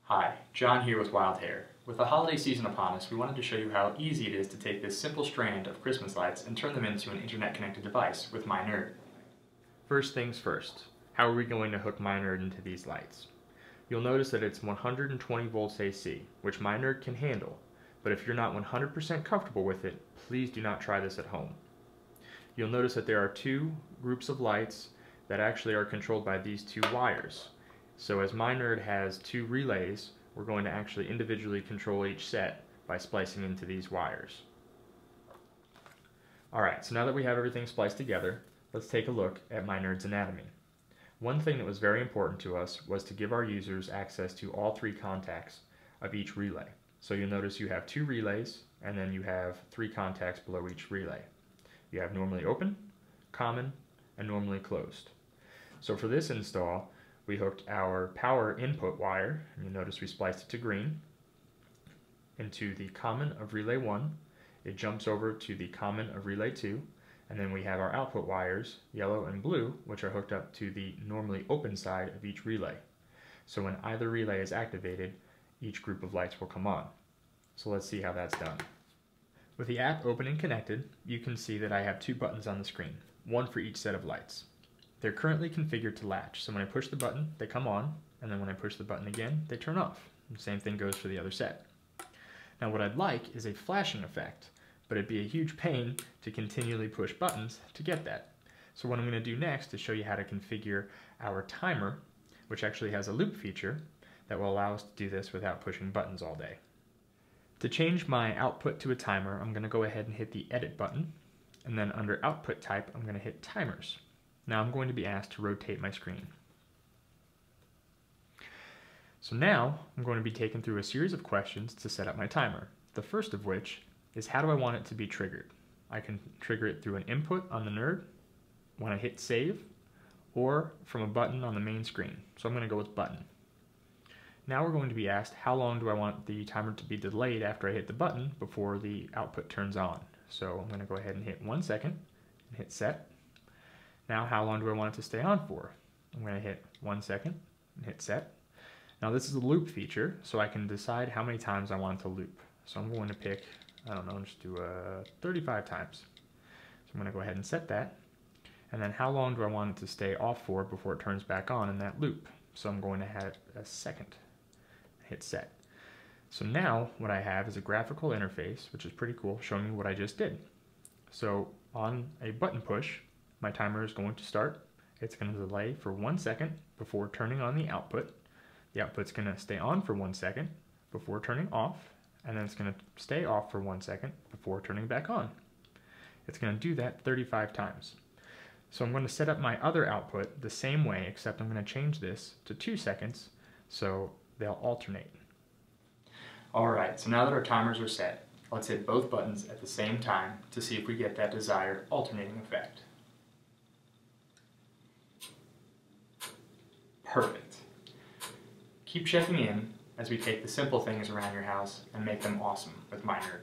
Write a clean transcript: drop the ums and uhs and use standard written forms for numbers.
Hi, John here with Wild Hair. With the holiday season upon us, we wanted to show you how easy it is to take this simple strand of Christmas lights and turn them into an internet-connected device with My N3rd. First things first, how are we going to hook My N3rd into these lights? You'll notice that it's 120 volts AC, which My N3rd can handle, but if you're not 100% comfortable with it, please do not try this at home. You'll notice that there are two groups of lights that actually are controlled by these two wires. So as My N3rd has two relays, we're going to actually individually control each set by splicing into these wires. Alright, so now that we have everything spliced together, let's take a look at My N3rd's anatomy. One thing that was very important to us was to give our users access to all three contacts of each relay. So you'll notice you have two relays, and then you have three contacts below each relay. You have normally open, common, and normally closed. So for this install, we hooked our power input wire, and you'll notice we spliced it to green, into the common of relay 1. It jumps over to the common of relay 2, and then we have our output wires, yellow and blue, which are hooked up to the normally open side of each relay. So when either relay is activated, each group of lights will come on. So let's see how that's done. With the app open and connected, you can see that I have two buttons on the screen, one for each set of lights. They're currently configured to latch, so when I push the button, they come on, and then when I push the button again, they turn off. The same thing goes for the other set. Now what I'd like is a flashing effect, but it'd be a huge pain to continually push buttons to get that. So what I'm going to do next is show you how to configure our timer, which actually has a loop feature that will allow us to do this without pushing buttons all day. To change my output to a timer, I'm going to go ahead and hit the edit button, and then under output type, I'm going to hit timers. Now I'm going to be asked to rotate my screen. So now I'm going to be taken through a series of questions to set up my timer. The first of which is how do I want it to be triggered? I can trigger it through an input on the N3rd, when I hit save, or from a button on the main screen. So I'm going to go with button. Now we're going to be asked how long do I want the timer to be delayed after I hit the button before the output turns on. So I'm going to go ahead and hit 1 second and hit set. Now how long do I want it to stay on for? I'm going to hit 1 second and hit set. Now this is a loop feature, so I can decide how many times I want it to loop. So I'm going to pick, I don't know, just do 35 times. So I'm going to go ahead and set that. And then how long do I want it to stay off for before it turns back on in that loop? So I'm going to hit a second. Hit set. So now what I have is a graphical interface, which is pretty cool, showing me what I just did. So on a button push, my timer is going to start. It's going to delay for 1 second before turning on the output. The output's going to stay on for 1 second before turning off, and then it's going to stay off for 1 second before turning back on. It's going to do that 35 times. So I'm going to set up my other output the same way, except I'm going to change this to 2 seconds so they'll alternate. Alright, so now that our timers are set, let's hit both buttons at the same time to see if we get that desired alternating effect. Perfect. Keep checking in as we take the simple things around your house and make them awesome with My N3rd.